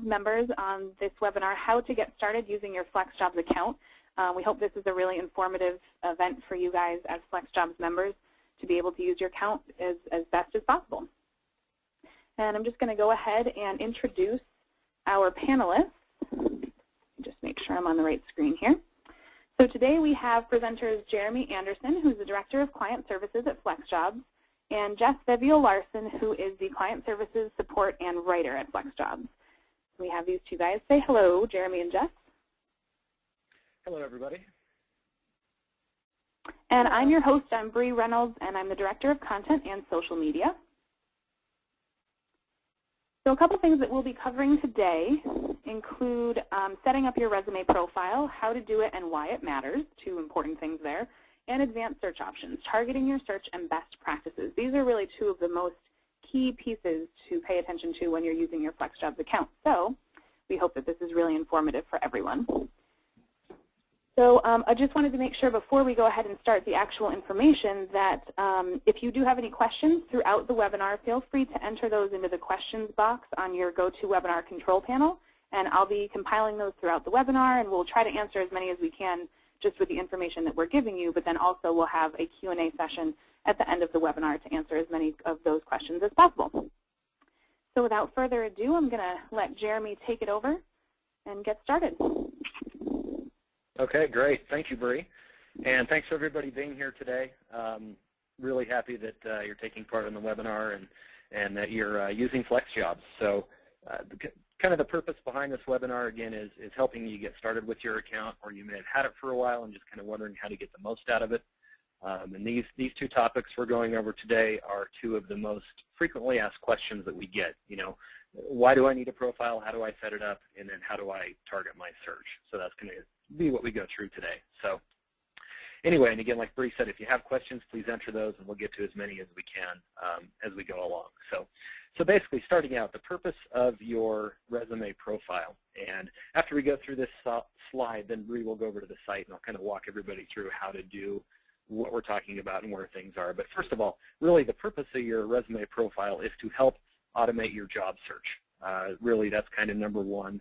members on this webinar how to get started using your FlexJobs account. We hope this is a really informative event for you guys as FlexJobs members to be able to use your account as best as possible. And I'm just going to go ahead and introduce our panelists. Just make sure I'm on the right screen here. So today we have presenters Jeremy Anderson, who's the Director of Client Services at FlexJobs, and Jess Vivial-Larson, who is the Client Services Support and Writer at FlexJobs. We have these two guys. Say hello, Jeremy and Jess. Hello, everybody. And I'm your host. I'm Bree Reynolds, and I'm the Director of Content and Social Media. So a couple things that we'll be covering today include setting up your resume profile, how to do it and why it matters, two important things there, and advanced search options, targeting your search and best practices. These are really two of the most key pieces to pay attention to when you're using your FlexJobs account. So we hope that this is really informative for everyone. So I just wanted to make sure before we go ahead and start the actual information that if you do have any questions throughout the webinar, feel free to enter those into the questions box on your GoToWebinar control panel, and I'll be compiling those throughout the webinar, and we'll try to answer as many as we can just with the information that we're giving you, but then also we'll have a Q&A session at the end of the webinar to answer as many of those questions as possible. So without further ado, I'm going to let Jeremy take it over and get started. Okay, great. Thank you, Bree. And thanks for everybody being here today. Really happy that you're taking part in the webinar and that you're using FlexJobs. So kind of the purpose behind this webinar, again, is helping you get started with your account, or you may have had it for a while and just kind of wondering how to get the most out of it. And these two topics we're going over today are two of the most frequently asked questions that we get. You know, why do I need a profile? How do I set it up? And then how do I target my search? So that's going to be what we go through today. So anyway, and again, like Bree said, if you have questions, please enter those, and we'll get to as many as we can as we go along. So basically, starting out, the purpose of your resume profile. And after we go through this slide, then Bree will go over to the site, and I'll kind of walk everybody through how to do what we're talking about and where things are. But first of all, really the purpose of your resume profile is to help automate your job search. Really, that's kind of number one,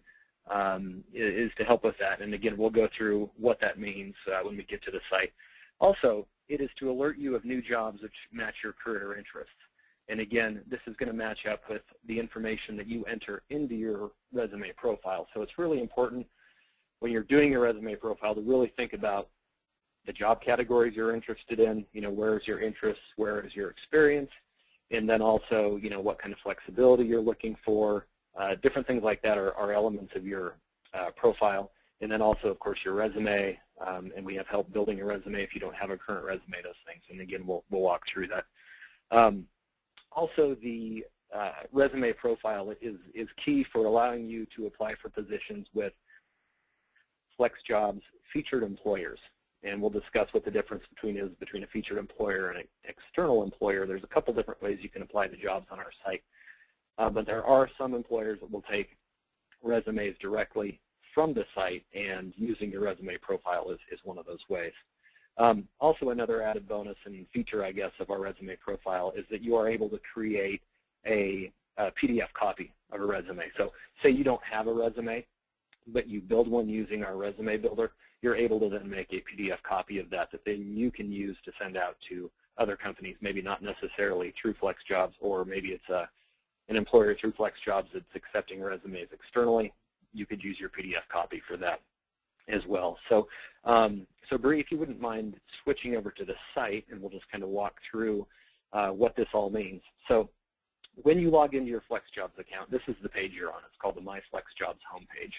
is to help with that. And again, we'll go through what that means when we get to the site. Also, it is to alert you of new jobs which match your career interests. And again, this is going to match up with the information that you enter into your resume profile. So it's really important when you're doing your resume profile to really think about the job categories you're interested in, you know, where is your interest, where is your experience, and then also, you know, what kind of flexibility you're looking for. Different things like that are elements of your profile. And then also, of course, your resume, and we have help building your resume if you don't have a current resume, those things. And again, we'll walk through that. Also, the resume profile is key for allowing you to apply for positions with FlexJobs featured employers. And we'll discuss what the difference is between a featured employer and an external employer. There's a couple different ways you can apply to jobs on our site. But there are some employers that will take resumes directly from the site, and using your resume profile is one of those ways. Also, another added bonus and feature, I guess, of our resume profile is that you are able to create a PDF copy of a resume. So say you don't have a resume, but you build one using our resume builder, you're able to then make a PDF copy of that then you can use to send out to other companies, maybe not necessarily through FlexJobs, or maybe it's an employer through FlexJobs that's accepting resumes externally. You could use your PDF copy for that as well. So, so Bree, if you wouldn't mind switching over to the site, and we'll just kind of walk through what this all means. So when you log into your FlexJobs account, this is the page you're on. It's called the My FlexJobs homepage.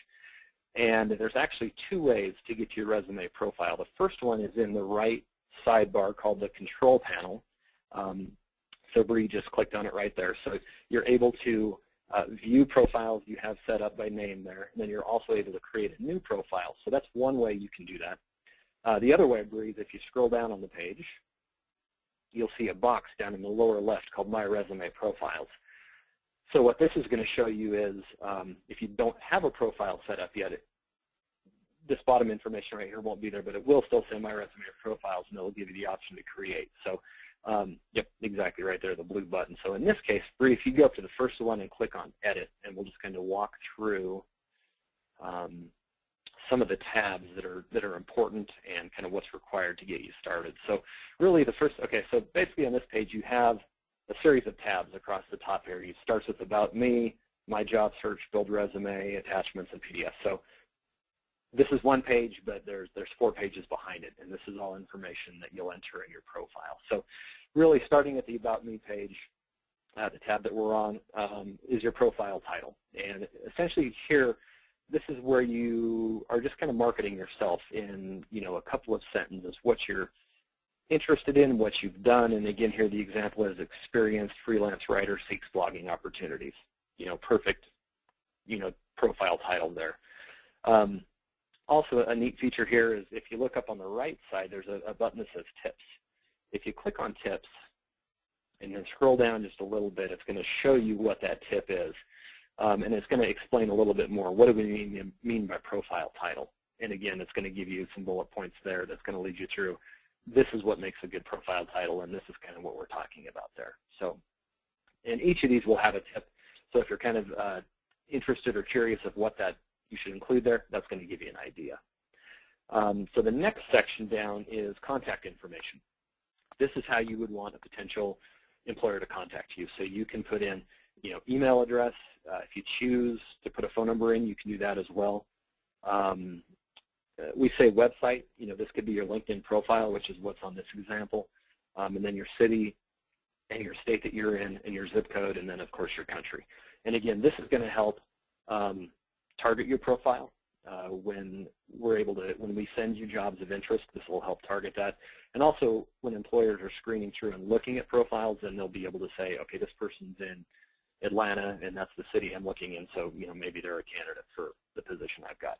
And there's actually two ways to get to your resume profile. The first one is in the right sidebar called the control panel. So Bree just clicked on it right there. So you're able to view profiles you have set up by name there. And then you're also able to create a new profile. So that's one way you can do that. The other way, Bree, is if you scroll down on the page, you'll see a box down in the lower left called My Resume Profiles. So what this is going to show you is if you don't have a profile set up yet, this bottom information right here won't be there, but it will still say My Resume Profiles, and it will give you the option to create. So Yep, exactly right there, the blue button. So in this case, Bree, if you go up to the first one and click on Edit, and we'll just kind of walk through some of the tabs that are important and kind of what's required to get you started. So really the first, okay, so basically on this page you have a series of tabs across the top here. It starts with About Me, My Job Search, Build Resume, Attachments, and PDF. So this is one page, but there's 4 pages behind it, and this is all information that you'll enter in your profile. So really starting at the About Me page, the tab that we're on, is your profile title. And essentially here, this is where you are just kind of marketing yourself in, a couple of sentences, what you're interested in, what you've done, and again here the example is experienced freelance writer seeks blogging opportunities. Perfect, profile title there. Also a neat feature here is if you look up on the right side, there's a button that says Tips. If you click on Tips and then scroll down just a little bit, it's going to show you what that tip is. And it's going to explain a little bit more. What do we mean by profile title? And again, it's going to give you some bullet points there that's going to lead you through. This is what makes a good profile title, and this is kind of what we're talking about there. So, and each of these will have a tip. So if you're kind of interested or curious of what that you should include there, that's going to give you an idea. So the next section down is contact information. This is how you would want a potential employer to contact you. So you can put in, email address. If you choose to put a phone number in, you can do that as well. We say website. This could be your LinkedIn profile, which is what's on this example, and then your city and your state that you're in and your zip code, and then, of course, your country. And again, this is going to help target your profile. When we send you jobs of interest, this will help target that. And also, when employers are screening through and looking at profiles, then they'll be able to say, okay, this person's in Atlanta, and that's the city I'm looking in, so maybe they're a candidate for the position I've got.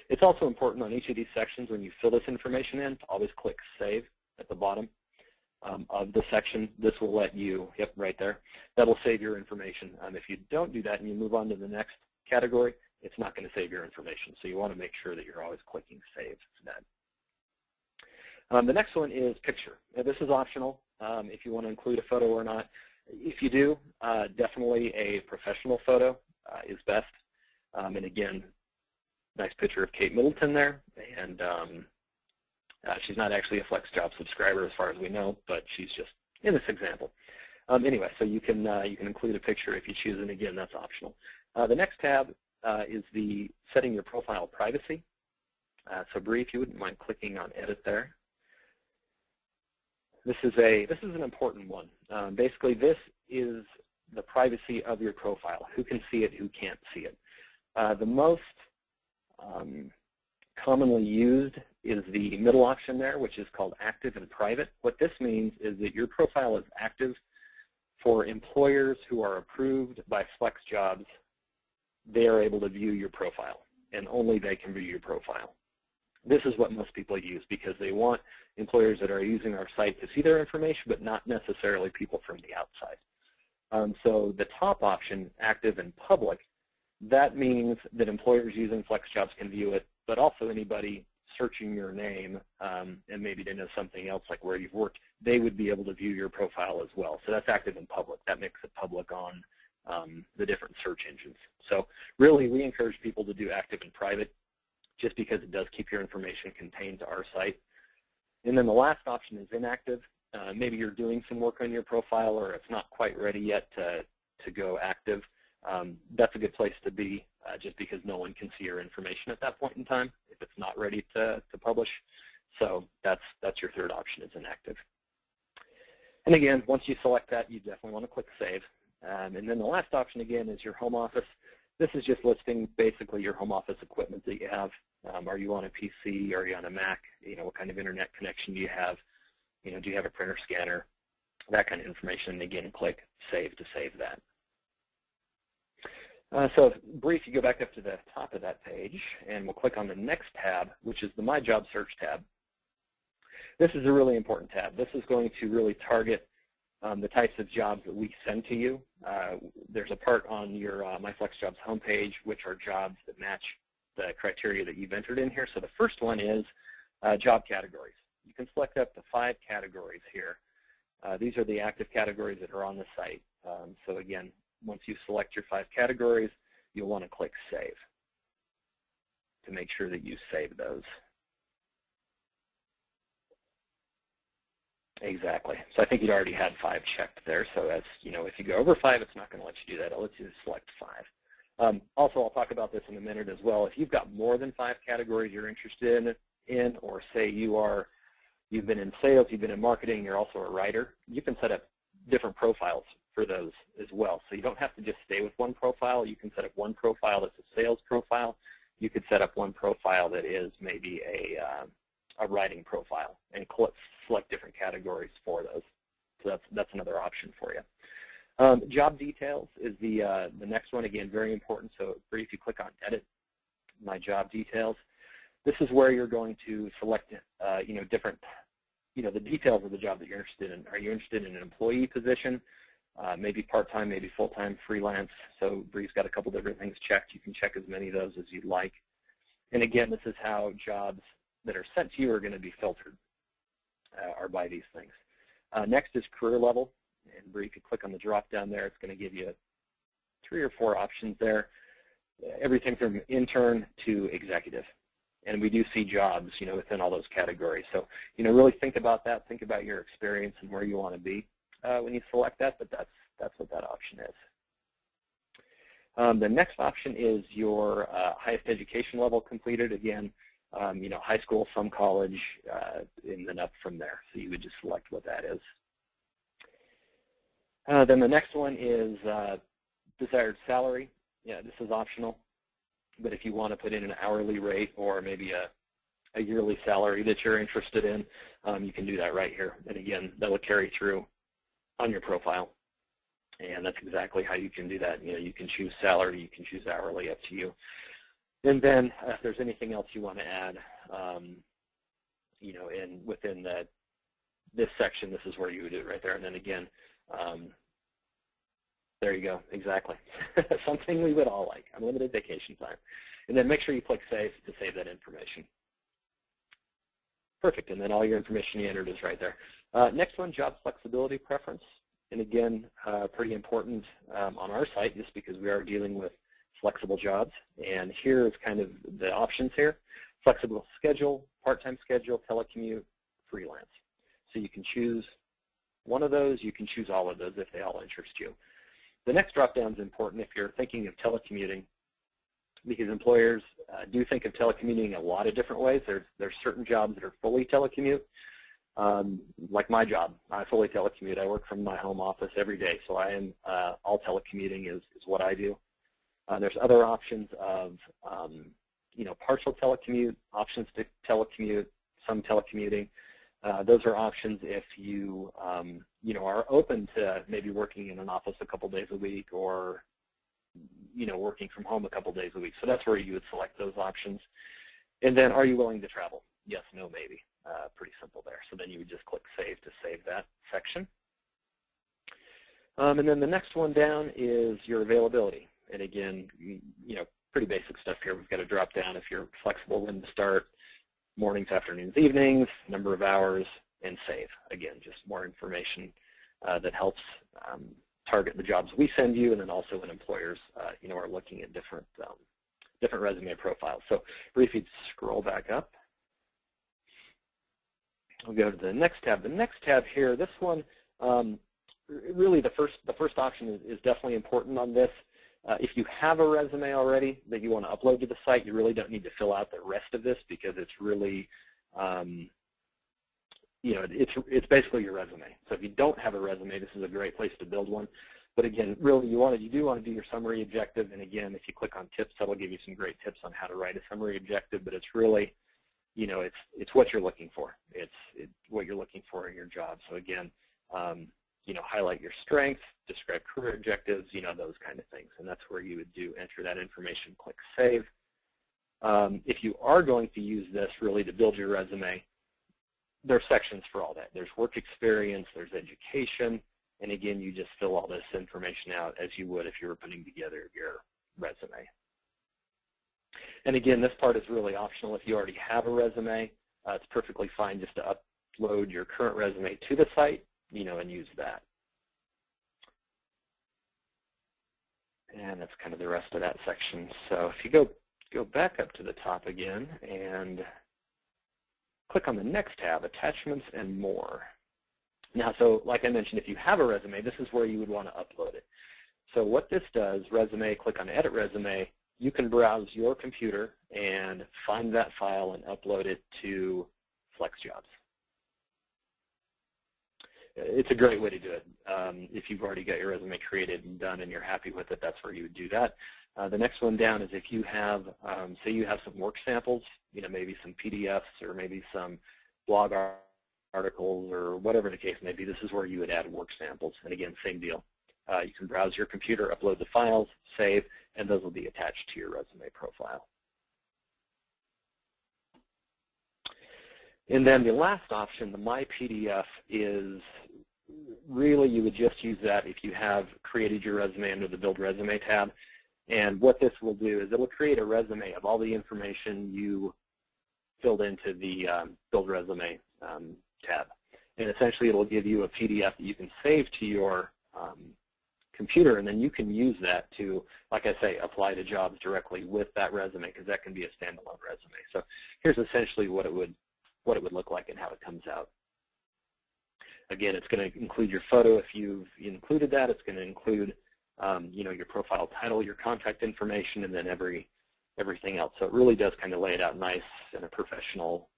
It's also important on each of these sections when you fill this information in to always click Save at the bottom of the section. This will let you, yep, right there, that'll save your information. If you don't do that and you move on to the next category, it's not going to save your information, so you want to make sure that you're always clicking Save for that. The next one is Picture. Now, this is optional if you want to include a photo or not. If you do, definitely a professional photo is best. And again, nice picture of Kate Middleton there. And she's not actually a FlexJobs subscriber as far as we know, but she's just in this example. Anyway, so you can include a picture if you choose, and again, that's optional. The next tab is the setting your profile privacy. So Bree, if you wouldn't mind clicking on Edit there. This is an important one. Basically, this is the privacy of your profile. Who can see it, who can't see it. The most commonly used is the middle option there, which is called Active and Private. What this means is that your profile is active for employers who are approved by FlexJobs. They are able to view your profile, and only they can view your profile. This is what most people use because they want employers that are using our site to see their information, but not necessarily people from the outside. So the top option, Active and Public, that means that employers using FlexJobs can view it, but also anybody searching your name and maybe they know something else like where you've worked, they would be able to view your profile as well. So that's Active and Public. That makes it public on the different search engines. So really, we encourage people to do Active and Private just because it does keep your information contained to our site. And then the last option is Inactive. Maybe you're doing some work on your profile or it's not quite ready yet to go active. That's a good place to be just because no one can see your information at that point in time if it's not ready to publish. So that's your third option, is Inactive. And again, once you select that, you definitely want to click Save. And then the last option, again, is your home office. This is just listing basically your home office equipment that you have. Are you on a PC? Are you on a Mac? What kind of internet connection do you have? Do you have a printer, scanner? That kind of information. And again, click Save to save that. So brief, you go back up to the top of that page, and we'll click on the next tab, which is the My Job Search tab. This is a really important tab. This is going to really target the types of jobs that we send to you. There's a part on your My FlexJobs homepage, which are jobs that match the criteria that you've entered in here. So the first one is job categories. You can select up to 5 categories here. These are the active categories that are on the site. So again, once you select your 5 categories, you'll want to click Save to make sure that you save those. Exactly. So I think you'd already had 5 checked there. So as you know, if you go over 5, it's not going to let you do that. It'll let you select 5. Also, I'll talk about this in a minute as well. If you've got more than 5 categories you're interested in, or say you've been in sales, you've been in marketing, you're also a writer, you can set up different profiles for those as well. So you don't have to just stay with one profile. You can set up one profile that's a sales profile. You could set up one profile that is maybe a writing profile and select different categories for those. So that's another option for you. Job details is the next one. Again, very important. So if you click on Edit, My Job Details, this is where you're going to select different, the details of the job that you're interested in. Are you interested in an employee position? Maybe part-time, maybe full-time, freelance. So Bree's got a couple different things checked. You can check as many of those as you'd like. And again, this is how jobs that are sent to you are going to be filtered, are by these things. Next is career level. And Bree, you can click on the drop-down there. It's going to give you 3 or 4 options there. Everything from intern to executive. And we do see jobs, within all those categories. So, really think about that. Think about your experience and where you want to be when you select that. But that's what that option is. The next option is your highest education level completed. Again, high school, some college, and then up from there. So you would just select what that is. Then the next one is desired salary. Yeah, this is optional. But if you want to put in an hourly rate or maybe a yearly salary that you're interested in, you can do that right here. And again, that will carry through on your profile. And that's exactly how you can do that. You can choose salary, you can choose hourly, up to you. And then if there's anything else you want to add, within this section, this is where you would do it right there. And then again, there you go, exactly. Something we would all like, unlimited vacation time. And then make sure you click Save to save that information. Perfect, and then all your information you entered is right there. Next one, job flexibility preference. And again, pretty important on our site just because we are dealing with flexible jobs. And here is kind of the options here. Flexible schedule, part-time schedule, telecommute, freelance. So you can choose one of those, you can choose all of those if they all interest you. The next drop-down is important if you're thinking of telecommuting, because employers do think of telecommuting a lot of different ways. There's certain jobs that are fully telecommute, like my job. I fully telecommute. I work from my home office every day, so I am all telecommuting is what I do. There's other options of partial telecommute, options to telecommute, some telecommuting. Those are options if you are open to maybe working in an office a couple days a week or working from home a couple days a week. So that's where you would select those options. And then are you willing to travel? Yes, no, maybe. Pretty simple there. So then you would just click Save to save that section. And then the next one down is your availability. And again, pretty basic stuff here. We've got a drop down if you're flexible when to start, mornings, afternoons, evenings, number of hours, and save. Again, just more information that helps target the jobs we send you, and then also when employers, are looking at different resume profiles. So briefly scroll back up. We'll go to the next tab. The next tab here, this one, really the first option is definitely important on this. If you have a resume already that you want to upload to the site, you really don't need to fill out the rest of this because it's really, it's basically your resume. So if you don't have a resume, this is a great place to build one. But again, really, you do want to do your summary objective. And again, if you click on tips, that'll give you some great tips on how to write a summary objective. But it's really, it's what you're looking for. It's what you're looking for in your job. So again, highlight your strengths, describe career objectives, those kind of things. And that's where you would enter that information, click Save. If you are going to use this really to build your resume, there's sections for all that. There's work experience, there's education, and again, you just fill all this information out as you would if you were putting together your resume. And again, this part is really optional. If you already have a resume, it's perfectly fine just to upload your current resume to the site. and use that. And that's kind of the rest of that section. So if you go back up to the top again and click on the next tab, Attachments and More. Now, so like I mentioned, if you have a resume, this is where you would want to upload it. So what this does, Resume, click on Edit Resume, you can browse your computer and find that file and upload it to FlexJobs. It's a great way to do it. If you've already got your resume created and done and you're happy with it, that's where you would do that. The next one down is if you have, say you have some work samples, maybe some PDFs or maybe some blog articles or whatever the case may be, this is where you would add work samples. And again, same deal. You can browse your computer, upload the files, save, and those will be attached to your resume profile. And then the last option, the My PDF, is really you would just use that if you have created your resume under the Build Resume tab. And what this will do is it will create a resume of all the information you filled into the Build Resume tab. And essentially it will give you a PDF that you can save to your computer, and then you can use that to, like I say, apply to jobs directly with that resume, because that can be a standalone resume. So here's essentially what it would look like and how it comes out. Again, it's going to include your photo if you've included that. It's going to include your profile title, your contact information, and then everything else. So it really does kind of lay it out nice in a professional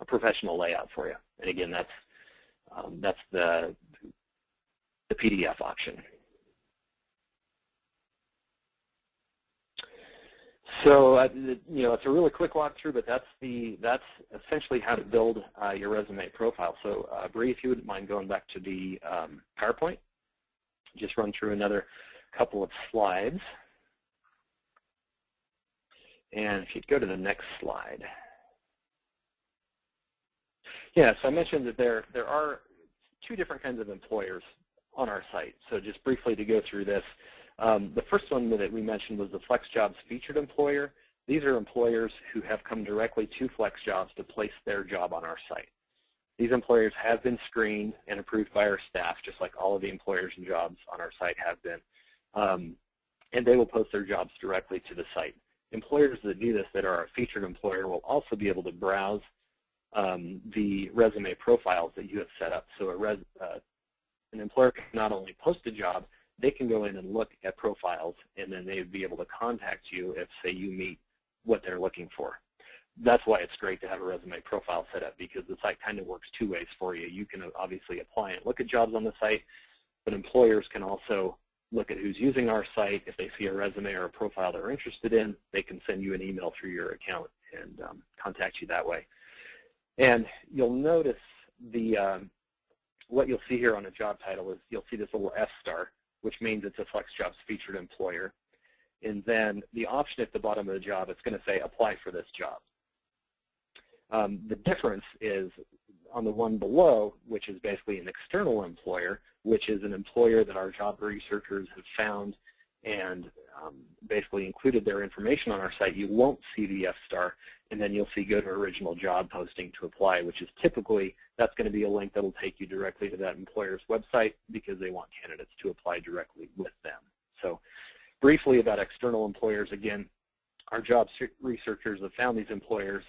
layout for you. And again, that's the PDF option. So it's a really quick walkthrough, but that's essentially how to build your resume profile. So Bree, if you wouldn't mind going back to the PowerPoint, just run through another couple of slides. And if you'd go to the next slide. Yeah, so I mentioned that there are two different kinds of employers on our site. So just briefly to go through this, the first one that we mentioned was the FlexJobs featured employer. These are employers who have come directly to FlexJobs to place their job on our site. These employers have been screened and approved by our staff, just like all of the employers and jobs on our site have been. And they will post their jobs directly to the site. Employers that do this, that are a featured employer, will also be able to browse the resume profiles that you have set up. So an employer can not only post a job, they can go in and look at profiles, and then they would be able to contact you if, say, you meet what they're looking for. That's why it's great to have a resume profile set up, because the site kind of works two ways for you. You can obviously apply and look at jobs on the site, but employers can also look at who's using our site. If they see a resume or a profile they're interested in, they can send you an email through your account and contact you that way. And you'll notice what you'll see here on a job title is you'll see this little F star, which means it's a FlexJobs featured employer. And then the option at the bottom of the job, it's going to say apply for this job. The difference is on the one below, which is basically an external employer, which is an employer that our job researchers have found and basically included their information on our site. You won't see the F star, and then you'll see go to original job posting to apply, which is typically, that's going to be a link that will take you directly to that employer's website because they want candidates to apply directly with them. So briefly about external employers, again, our job researchers have found these employers,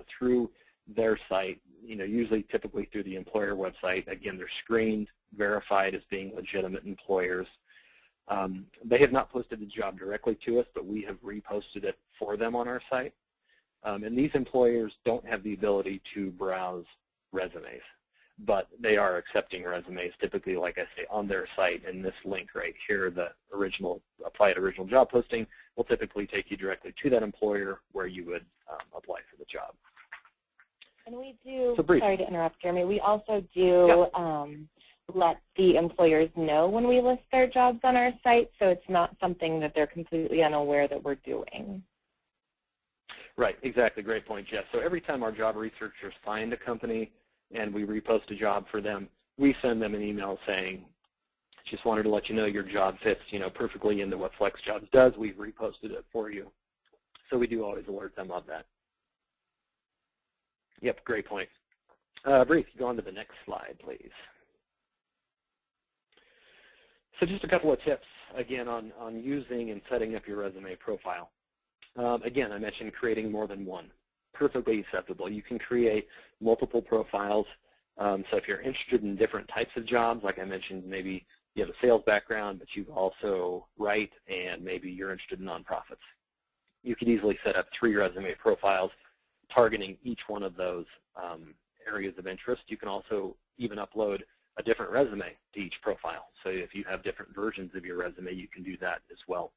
through their site, usually typically through the employer website. Again, they're screened, verified as being legitimate employers. They have not posted the job directly to us, but we have reposted it for them on our site. And these employers don't have the ability to browse resumes, but they are accepting resumes typically, like I say, on their site. And this link right here, the original apply to original job posting, will typically take you directly to that employer where you would apply for the job. And we do, sorry to interrupt, Jeremy, we also do let the employers know when we list their jobs on our site, so it's not something that they're completely unaware that we're doing. Right, exactly. Great point, Jess. So every time our job researchers find a company and we repost a job for them, we send them an email saying, just wanted to let you know your job fits, perfectly into what FlexJobs does. We've reposted it for you. So we do always alert them of that. Yep, great point. Bree, go on to the next slide, please. So just a couple of tips, again, on using and setting up your resume profile. Again, I mentioned creating more than one. Perfectly acceptable. You can create multiple profiles. So if you're interested in different types of jobs, like I mentioned, maybe you have a sales background, but you also write, and maybe you're interested in nonprofits. You could easily set up 3 resume profiles targeting each one of those areas of interest. You can also even upload a different resume to each profile. So if you have different versions of your resume, you can do that as well.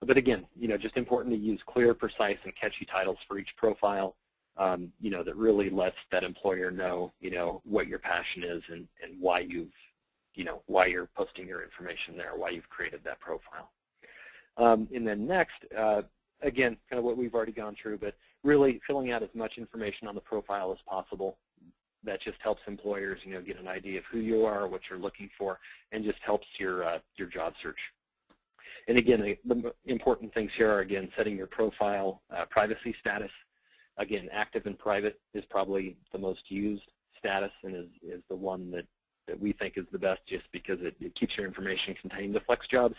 But again, just important to use clear, precise, and catchy titles for each profile, that really lets that employer know, what your passion is and why why you're posting your information there, why you've created that profile. And then next, again, kind of what we've already gone through, but really filling out as much information on the profile as possible. That just helps employers, get an idea of who you are, what you're looking for, and just helps your job search. And again, the important things here are, again, setting your profile privacy status. Again, active and private is probably the most used status and is the one that we think is the best, just because it keeps your information contained to FlexJobs.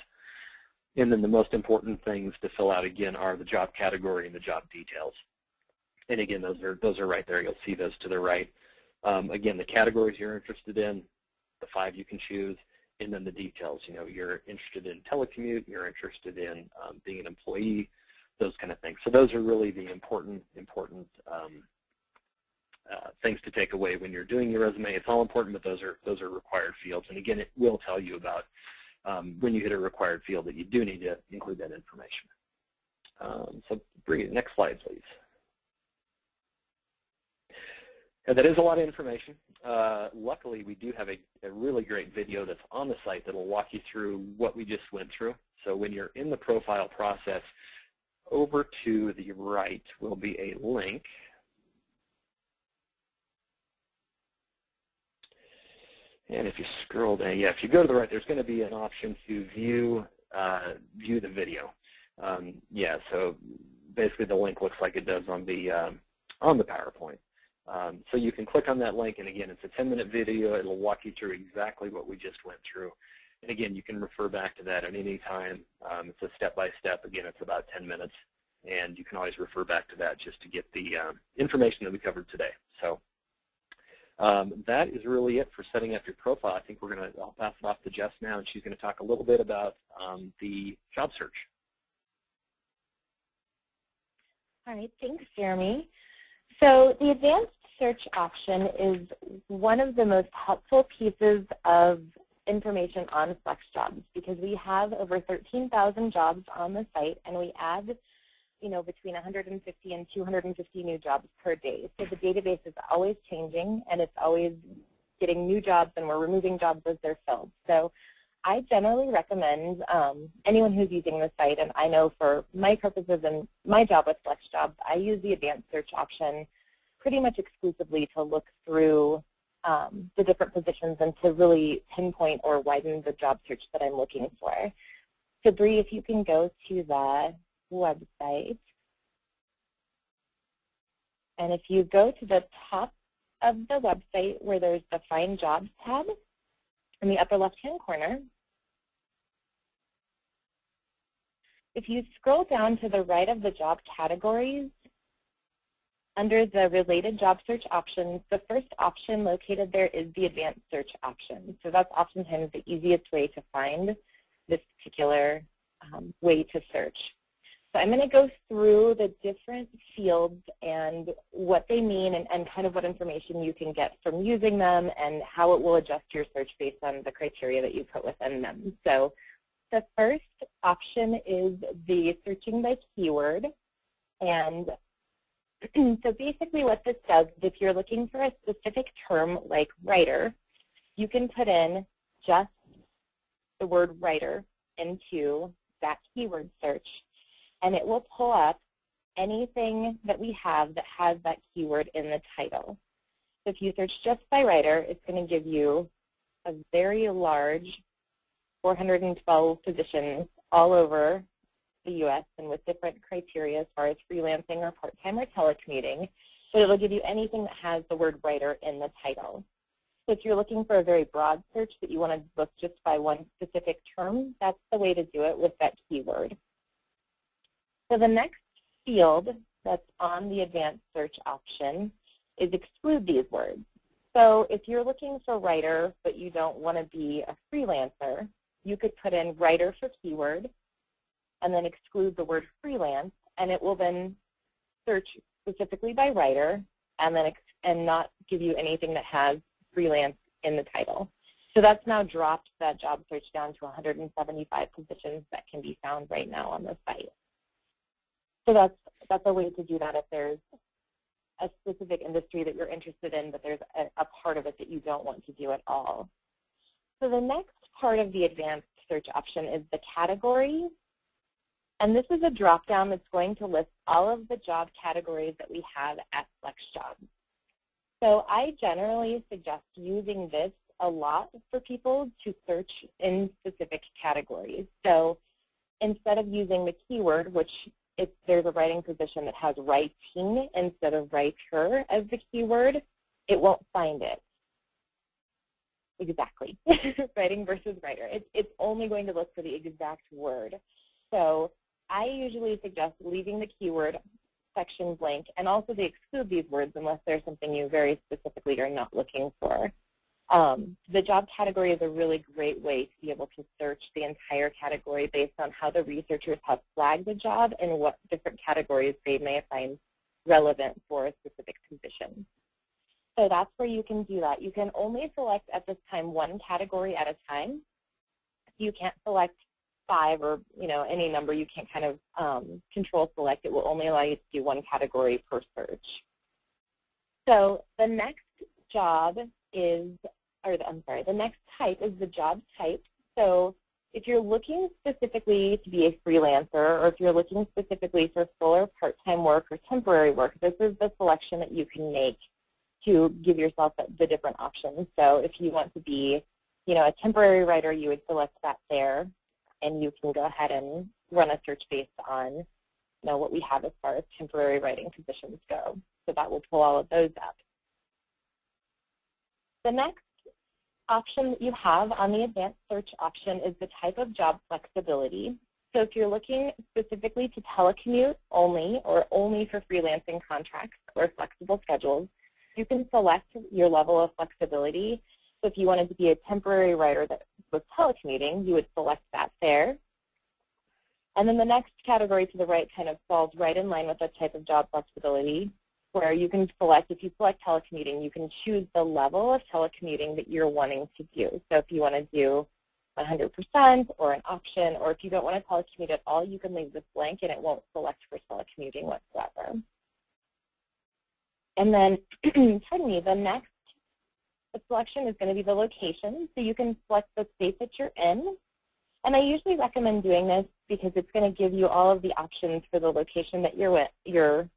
And then the most important things to fill out, again, are the job category and the job details. And again, those are right there. You'll see those to the right. Again, the categories you're interested in, the 5 you can choose, and then the details. You're interested in telecommute, you're interested in being an employee, those kind of things. So those are really the important things to take away when you're doing your resume. It's all important, but those are required fields. And again, it will tell you about when you hit a required field that you do need to include that information. So Bree, next slide, please. And that is a lot of information. Luckily, we do have a really great video that's on the site that will walk you through what we just went through. So when you're in the profile process, over to the right will be a link. And if you scroll down, if you go to the right, there's going to be an option to view the video. So basically the link looks like it does on the PowerPoint. So you can click on that link, and again, it's a 10-minute video. It'll walk you through exactly what we just went through. And again, you can refer back to that at any time. It's a step-by-step. Again, it's about 10 minutes, and you can always refer back to that just to get the information that we covered today. So that is really it for setting up your profile. I think I'll pass it off to Jess now, and she's going to talk a little bit about the job search. All right, thanks, Jeremy. So the advanced search option is one of the most helpful pieces of information on FlexJobs, because we have over 13,000 jobs on the site, and we add between 150 and 250 new jobs per day. So the database is always changing, and it's always getting new jobs, and we're removing jobs as they're filled. So I generally recommend anyone who's using the site, and I know for my purposes and my job with FlexJobs, I use the advanced search option pretty much exclusively to look through the different positions and to really pinpoint or widen the job search that I'm looking for. So Bree, if you can go to the website, and if you go to the top of the website where there's the Find Jobs tab in the upper left-hand corner, if you scroll down to the right of the job categories, under the related job search options, the first option located there is the advanced search option. So that's oftentimes the easiest way to find this particular way to search. So I'm going to go through the different fields and what they mean, and kind of what information you can get from using them, and how it will adjust your search based on the criteria that you put within them. So the first option is the searching by keyword. And so basically what this does is, if you're looking for a specific term like writer, you can put in just the word writer into that keyword search, and it will pull up anything that we have that has that keyword in the title. So if you search just by writer, it's going to give you a very large 412 positions all over the U.S. and with different criteria as far as freelancing or part-time or telecommuting. but it'll give you anything that has the word writer in the title. So if you're looking for a very broad search that you want to look just by one specific term, that's the way to do it with that keyword. So the next field that's on the advanced search option is exclude these words. So if you're looking for writer but you don't want to be a freelancer, you could put in writer for keyword and then exclude the word freelance, and it will then search specifically by writer and then not give you anything that has freelance in the title. So that's now dropped that job search down to 175 positions that can be found right now on the site. So that's a way to do that if there's a specific industry that you're interested in, but there's a part of it that you don't want to do at all. So the next part of the advanced search option is the category. And this is a drop-down that's going to list all of the job categories that we have at FlexJobs. So I generally suggest using this a lot for people to search in specific categories. So instead of using the keyword, which if there's a writing position that has writing instead of writer as the keyword, it won't find it. Exactly. Writing versus writer. It's only going to look for the exact word. So I usually suggest leaving the keyword section blank and also to exclude these words unless there's something you very specifically are not looking for. The job category is a really great way to be able to search the entire category based on how the researchers have flagged the job and what different categories they may find relevant for a specific position. So that's where you can do that. You can only select at this time one category at a time. You can't select 5 or any number. You can't kind of control select. It will only allow you to do one category per search. So the next job is, the next type is the job type. So if you're looking specifically to be a freelancer or if you're looking specifically for full or part-time work or temporary work, this is the selection that you can make to give yourself the different options. So if you want to be, a temporary writer, you would select that there, and you can go ahead and run a search based on, what we have as far as temporary writing positions go. So that will pull all of those up. The next option that you have on the advanced search option is the type of job flexibility. So if you're looking specifically to telecommute only or only for freelancing contracts or flexible schedules, you can select your level of flexibility. So if you wanted to be a temporary writer that was telecommuting, you would select that there. And then the next category to the right kind of falls right in line with the type of job flexibility, where you can select, if you select telecommuting, you can choose the level of telecommuting that you're wanting to do. So if you want to do 100% or an option, or if you don't want to telecommute at all, you can leave this blank and it won't select for telecommuting whatsoever. And then, pardon me, the next selection is going to be the location. So you can select the state that you're in. And I usually recommend doing this because it's going to give you all of the options for the location that you're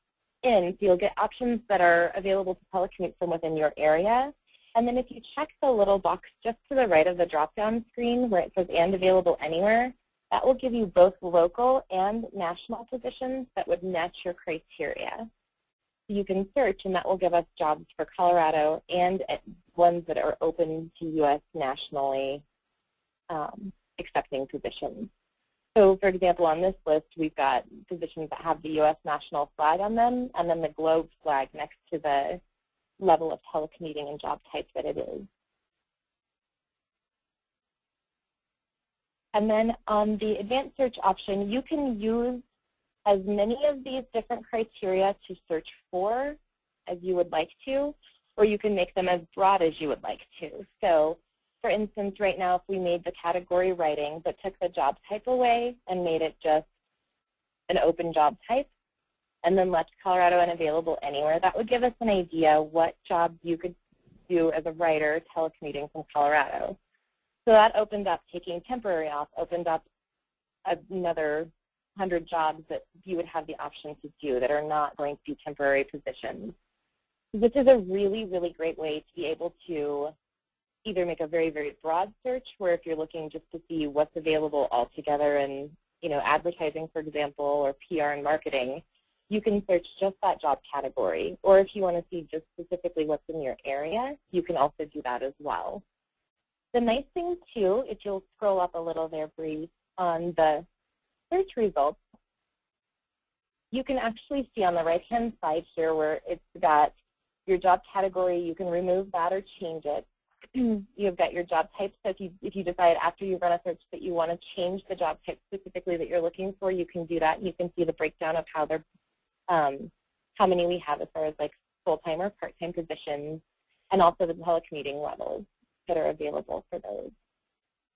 in. So you'll get options that are available to telecommute from within your area. And then if you check the little box just to the right of the drop-down screen where it says and available anywhere, that will give you both local and national positions that would match your criteria. You can search, and that will give us jobs for Colorado and ones that are open to U.S. nationally accepting positions. So, for example, on this list, we've got positions that have the U.S. national flag on them, and then the globe flag next to the level of telecommuting and job type that it is. And then on the advanced search option, you can use as many of these different criteria to search for as you would like to, or you can make them as broad as you would like to. So, for instance, right now, if we made the category writing but took the job type away and made it just an open job type and then left Colorado and available anywhere, that would give us an idea what jobs you could do as a writer telecommuting from Colorado. So that opened up, taking temporary off, opened up another 100 jobs that you would have the option to do that are not going to be temporary positions. This is a really, really great way to be able to either make a very, very broad search, where if you're looking just to see what's available altogether in, advertising, for example, or PR and marketing, you can search just that job category. Or if you want to see just specifically what's in your area, you can also do that as well. The nice thing, too, if you'll scroll up a little there, Bree, on the search results, you can actually see on the right-hand side here where it's got your job category. You can remove that or change it. You've got your job type, so if you decide after you run a search that you want to change the job type specifically that you're looking for, you can do that. You can see the breakdown of how they're, how many we have as far as like full-time or part-time positions, and also the telecommuting levels that are available for those.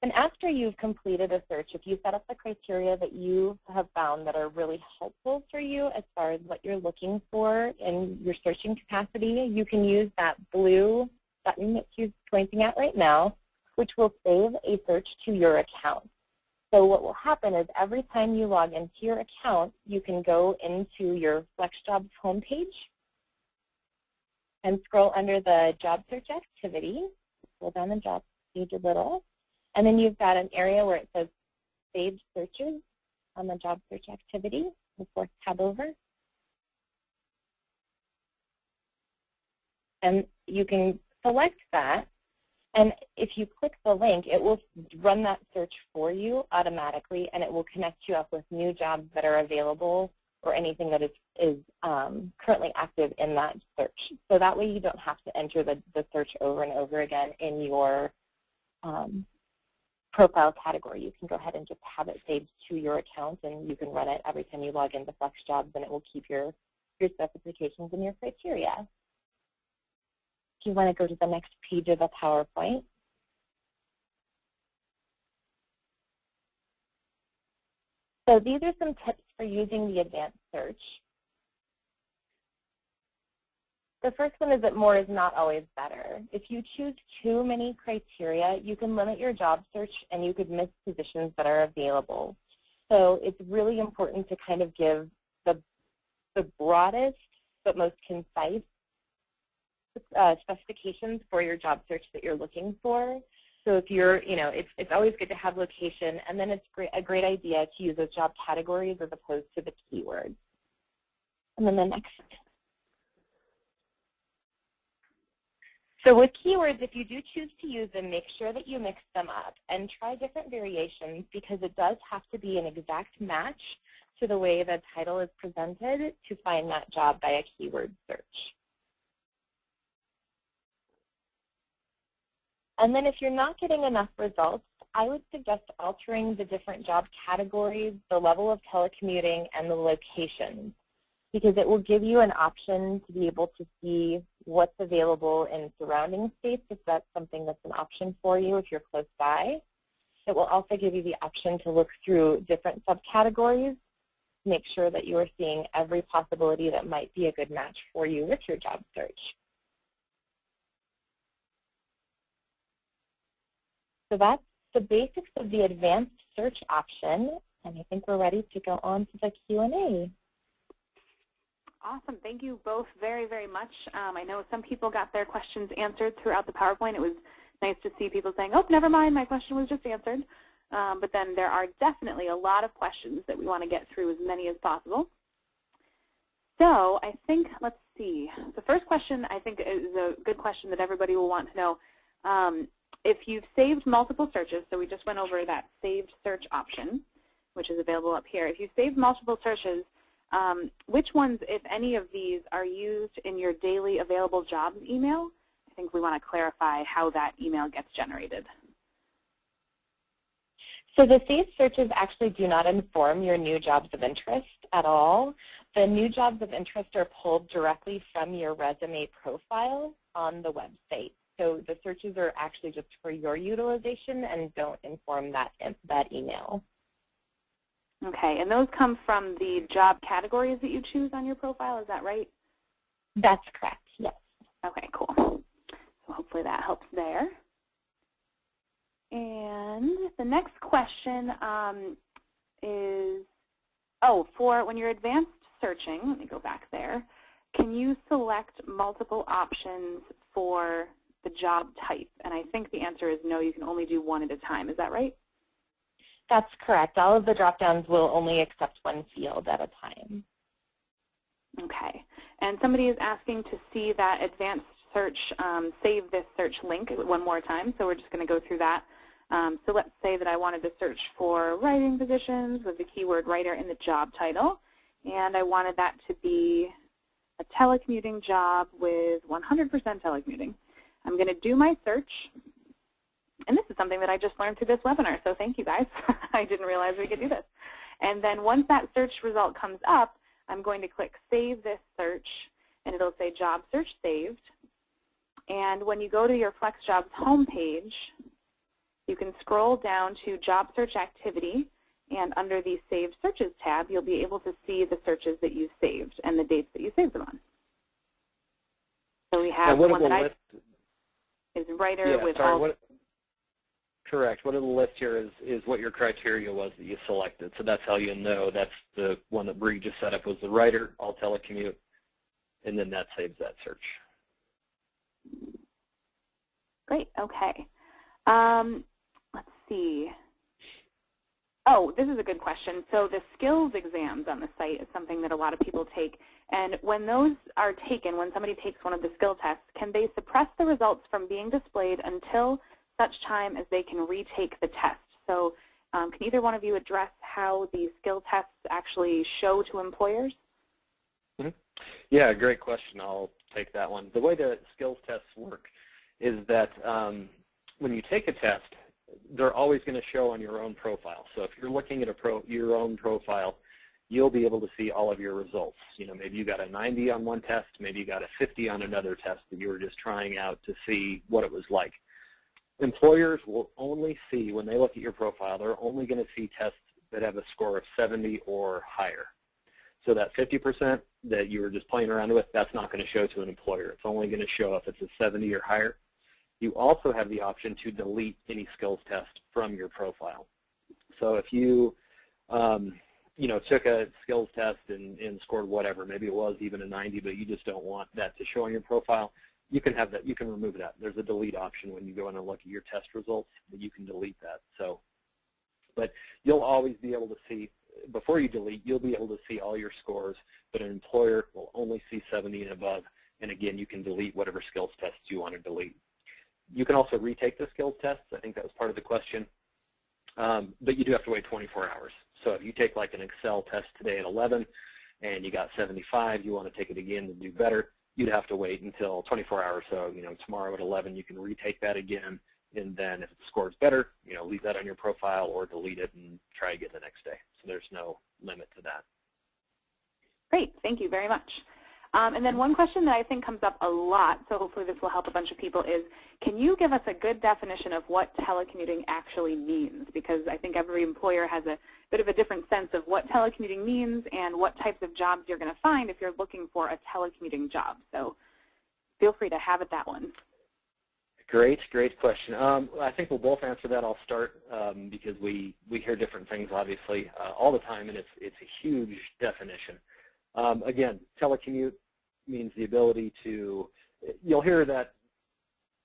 And after you've completed a search, if you set up the criteria that you have found that are really helpful for you as far as what you're looking for in your searching capacity, you can use that blue button that she's pointing at right now, which will save a search to your account. So what will happen is every time you log into your account, you can go into your FlexJobs homepage and scroll under the job search activity. Scroll down the job page a little. And then you've got an area where it says Saved Searches on the job search activity. The fourth tab over. And you can select that. And if you click the link, it will run that search for you automatically, and it will connect you up with new jobs that are available or anything that is currently active in that search. So that way you don't have to enter the search over and over again in your profile category. You can go ahead and just have it saved to your account, and you can run it every time you log into FlexJobs, and it will keep your specifications and your criteria. If you want to go to the next page of the PowerPoint, so these are some tips for using the advanced search. The first one is that more is not always better. If you choose too many criteria, you can limit your job search and you could miss positions that are available. So it's really important to kind of give the broadest but most concise specifications for your job search that you're looking for. So if you're, it's always good to have location, and then it's a great idea to use those job categories as opposed to the keywords. And then the next. So with keywords, if you do choose to use them, make sure that you mix them up and try different variations, because it does have to be an exact match to the way the title is presented to find that job by a keyword search. And then if you're not getting enough results, I would suggest altering the different job categories, the level of telecommuting, and the locations, because it will give you an option to be able to see what's available in surrounding states if that's something that's an option for you if you're close by. It will also give you the option to look through different subcategories, make sure that you are seeing every possibility that might be a good match for you with your job search. So that's the basics of the advanced search option, and I think we're ready to go on to the Q&A. Awesome. Thank you both very, very much. I know some people got their questions answered throughout the PowerPoint. It was nice to see people saying, oh, never mind, my question was just answered. But then there are definitely a lot of questions that we want to get through, as many as possible. So I think, let's see. The first question I think is a good question that everybody will want to know. If you've saved multiple searches, so we just went over that saved search option, which is available up here. If you've saved multiple searches, which ones, if any of these, are used in your daily available jobs email? I think we want to clarify how that email gets generated. So the saved searches actually do not inform your new jobs of interest at all. The new jobs of interest are pulled directly from your resume profile on the website. So the searches are actually just for your utilization and don't inform that email. Okay, and those come from the job categories that you choose on your profile, is that right? That's correct, yes. Okay, cool. So hopefully that helps there. And the next question is, for when you're advanced searching, let me go back there, can you select multiple options for the job type? And I think the answer is no, you can only do one at a time. Is that right? That's correct. All of the drop-downs will only accept one field at a time. Okay. And somebody is asking to see that advanced search, save this search link one more time, so we're just going to go through that. So let's say that I wanted to search for writing positions with the keyword writer in the job title, and I wanted that to be a telecommuting job with 100% telecommuting. I'm going to do my search, and this is something that I just learned through this webinar, so thank you guys. I didn't realize we could do this. And then once that search result comes up, I'm going to click Save This Search, and it'll say Job Search Saved. And when you go to your FlexJobs homepage, you can scroll down to Job Search Activity, and under the Saved Searches tab, you'll be able to see the searches that you saved and the dates that you saved them on. So we have the one that is writer with all. Correct. What it'll list here is what your criteria was that you selected. So that's how you know that's the one that Bree just set up was the writer, all telecommute, and then that saves that search. Great. Okay. Let's see. Oh, this is a good question. So the skills exams on the site is something that a lot of people take. And when those are taken, when somebody takes one of the skill tests, can they suppress the results from being displayed until such time as they can retake the test? So can either one of you address how the skill tests actually show to employers? Mm-hmm. Yeah, great question. I'll take that one. The way the skills tests work is that when you take a test, they're always going to show on your own profile. So if you're looking at your own profile, you'll be able to see all of your results. You know, maybe you got a 90 on one test, maybe you got a 50 on another test that you were just trying out to see what it was like. Employers will only see, when they look at your profile, they're only going to see tests that have a score of 70 or higher. So that 50% that you were just playing around with, that's not going to show to an employer. It's only going to show if it's a 70 or higher. You also have the option to delete any skills test from your profile. So if you, took a skills test and scored whatever, maybe it was even a 90, but you just don't want that to show on your profile, you can have that. You can remove that. There's a delete option when you go in and look at your test results, but you can delete that. So, but you'll always be able to see, before you delete, you'll be able to see all your scores, but an employer will only see 70 and above. And again, you can delete whatever skills tests you want to delete. You can also retake the skills tests. I think that was part of the question. But you do have to wait 24 hours. So if you take like an Excel test today at 11 and you got 75, you want to take it again to do better, you'd have to wait until 24 hours. So, tomorrow at 11 you can retake that again, and then if it scores better, leave that on your profile or delete it and try again the next day. So there's no limit to that. Great. Thank you very much. And then one question that I think comes up a lot, so hopefully this will help a bunch of people, is can you give us a good definition of what telecommuting actually means? Because I think every employer has a bit of a different sense of what telecommuting means and what types of jobs you're going to find if you're looking for a telecommuting job. So feel free to have it that one. Great question. I think we'll both answer that. I'll start because we hear different things, obviously, all the time, and it's a huge definition. Again, telecommute means the ability to, you'll hear that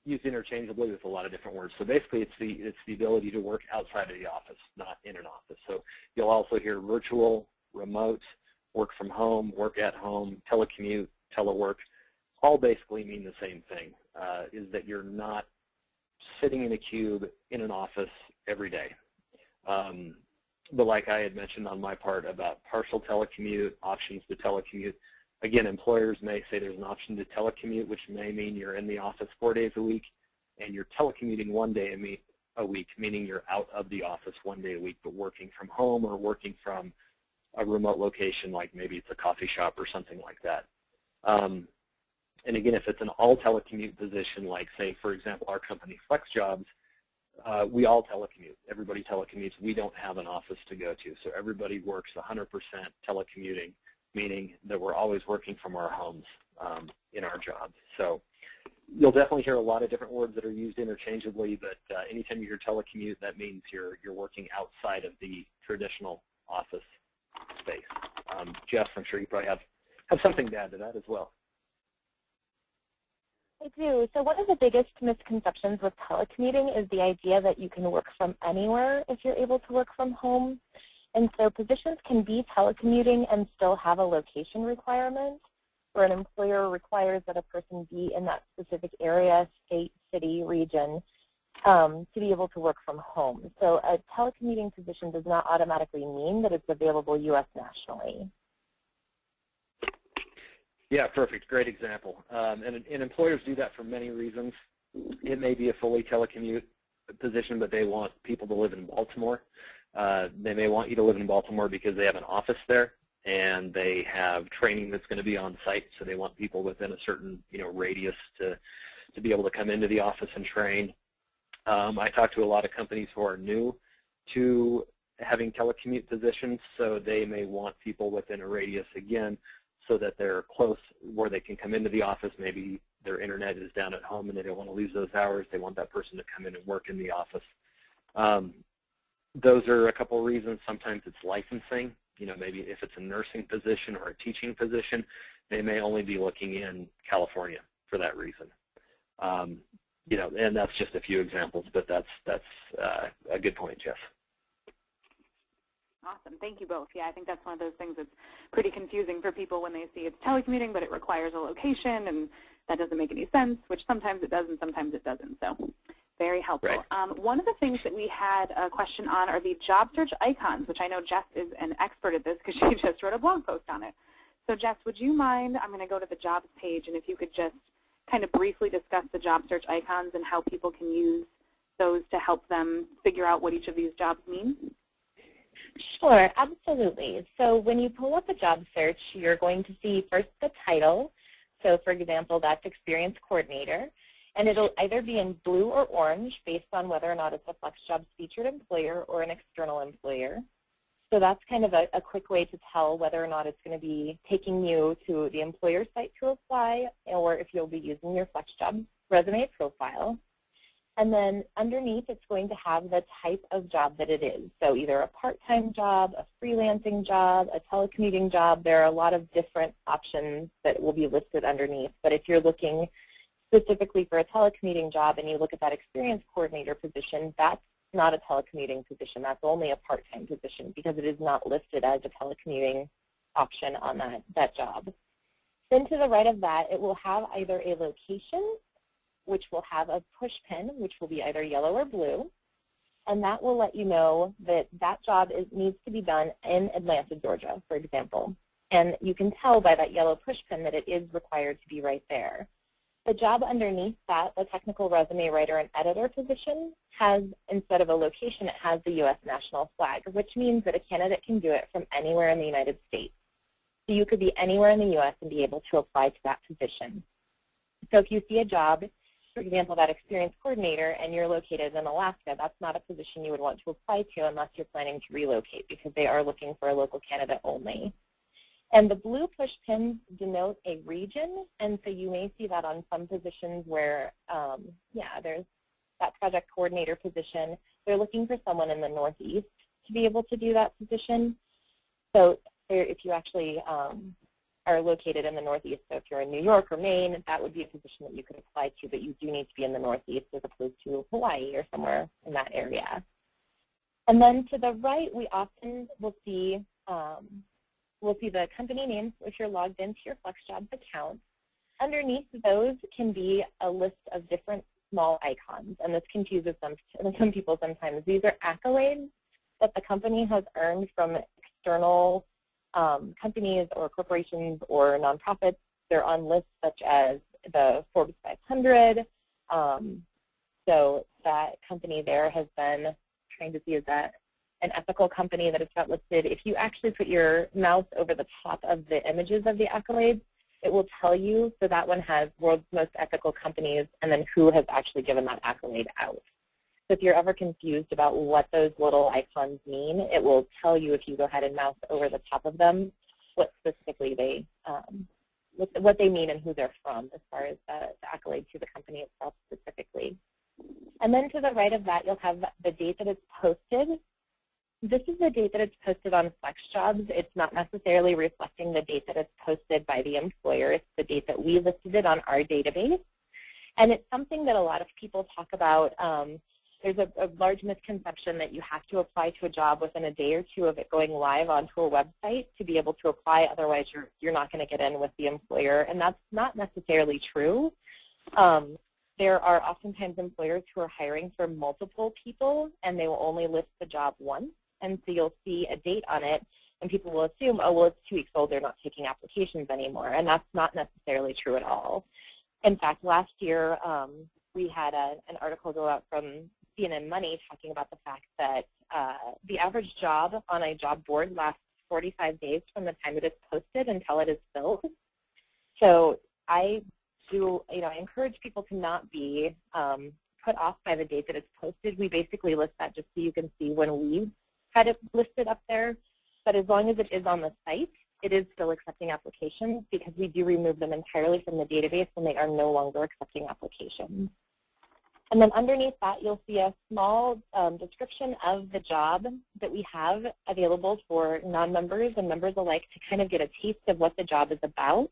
used interchangeably with a lot of different words. So basically it's the ability to work outside of the office, not in an office. So you'll also hear virtual, remote, work from home, work at home, telecommute, telework, all basically mean the same thing, is that you're not sitting in a cube in an office every day. But like I had mentioned on my part about partial telecommute, options to telecommute, again, employers may say there's an option to telecommute, which may mean you're in the office 4 days a week, and you're telecommuting 1 day a week, meaning you're out of the office 1 day a week, but working from home or working from a remote location, like maybe it's a coffee shop or something like that. And again, if it's an all telecommute position, like say, for example, our company FlexJobs, we all telecommute. Everybody telecommutes. We don't have an office to go to, so everybody works 100% telecommuting, meaning that we're always working from our homes in our job. So you'll definitely hear a lot of different words that are used interchangeably, but anytime you hear telecommute, that means you're working outside of the traditional office space. Jeff, I'm sure you probably have something to add to that as well. I do. So one of the biggest misconceptions with telecommuting is the idea that you can work from anywhere if you're able to work from home. And so positions can be telecommuting and still have a location requirement, where an employer requires that a person be in that specific area, state, city, region, to be able to work from home. So a telecommuting position does not automatically mean that it's available U.S. nationally. Yeah, perfect. Great example. And employers do that for many reasons. It may be a fully telecommute position, but they want people to live in Baltimore. They may want you to live in Baltimore because they have an office there, and they have training that's going to be on site, so they want people within a certain radius to be able to come into the office and train. I talk to a lot of companies who are new to having telecommute positions, so they may want people within a radius, again, so that they're close where they can come into the office. Maybe their internet is down at home and they don't want to lose those hours. They want that person to come in and work in the office. Those are a couple of reasons. Sometimes it's licensing. Maybe if it's a nursing position or a teaching position, they may only be looking in California for that reason. And that's just a few examples, but that's a good point, Jess. Awesome. Thank you both. Yeah, I think that's one of those things that's pretty confusing for people when they see it's telecommuting, but it requires a location, and that doesn't make any sense, which sometimes it does and sometimes it doesn't. So very helpful. Right. One of the things that we had a question on are the job search icons, which I know Jess is an expert at this because she just wrote a blog post on it. So Jess, would you mind, I'm going to go to the jobs page, and if you could just kind of briefly discuss the job search icons and how people can use those to help them figure out what each of these jobs mean? Sure, absolutely. So when you pull up a job search, you're going to see first the title. So for example, that's Experience Coordinator. And it'll either be in blue or orange based on whether or not it's a FlexJobs featured employer or an external employer. So that's kind of a quick way to tell whether or not it's going to be taking you to the employer site to apply, or if you'll be using your FlexJobs resume profile. And then underneath, it's going to have the type of job that it is. So either a part-time job, a freelancing job, a telecommuting job. There are a lot of different options that will be listed underneath. But if you're looking specifically for a telecommuting job and you look at that Experience Coordinator position, that's not a telecommuting position. That's only a part-time position because it is not listed as a telecommuting option on that job. Then to the right of that, it will have either a location, which will have a push pin, which will be either yellow or blue, and that will let you know that that job needs to be done in Atlanta, Georgia, for example. And you can tell by that yellow push pin that it is required to be right there. The job underneath that, the technical resume writer and editor position, has, instead of a location, it has the U.S. national flag, which means that a candidate can do it from anywhere in the United States. So you could be anywhere in the U.S. and be able to apply to that position. So if you see a job, for example, that Experience Coordinator, and you're located in Alaska, that's not a position you would want to apply to unless you're planning to relocate because they are looking for a local candidate only. And the blue push pins denote a region, and so you may see that on some positions where, there's that project coordinator position. They're looking for someone in the Northeast to be able to do that position. So if you actually are located in the Northeast, so if you're in New York or Maine, that would be a position that you could apply to, but you do need to be in the Northeast as opposed to Hawaii or somewhere in that area. And then to the right, we often will see the company names if you're logged into your FlexJobs account. Underneath those can be a list of different small icons, and this confuses some people sometimes. These are accolades that the company has earned from external companies or corporations or nonprofits. They're on lists such as the Forbes 500. So that company there has been trying to see, is that an ethical company that it's got listed? If you actually put your mouse over the top of the images of the accolades, it will tell you. So that one has world's most ethical companies and then who has actually given that accolade out. So if you're ever confused about what those little icons mean, it will tell you if you go ahead and mouse over the top of them what specifically they what they mean and who they're from as far as the accolade to the company itself specifically. And then to the right of that, you'll have the date that it's posted. This is the date that it's posted on FlexJobs. It's not necessarily reflecting the date that it's posted by the employer. It's the date that we listed it on our database. And it's something that a lot of people talk about there's a large misconception that you have to apply to a job within a day or two of it going live onto a website to be able to apply. Otherwise, you're not going to get in with the employer, and that's not necessarily true. There are oftentimes employers who are hiring for multiple people, and they will only list the job once, and so you'll see a date on it, and people will assume, oh, well, it's 2 weeks old, they're not taking applications anymore, and that's not necessarily true at all. In fact, last year, we had an article go out from CNN Money talking about the fact that the average job on a job board lasts 45 days from the time it is posted until it is filled. So I encourage people to not be put off by the date that it's posted. We basically list that just so you can see when we had it listed up there. But as long as it is on the site, it is still accepting applications because we do remove them entirely from the database when they are no longer accepting applications. And then underneath that, you'll see a small description of the job that we have available for non-members and members alike to kind of get a taste of what the job is about.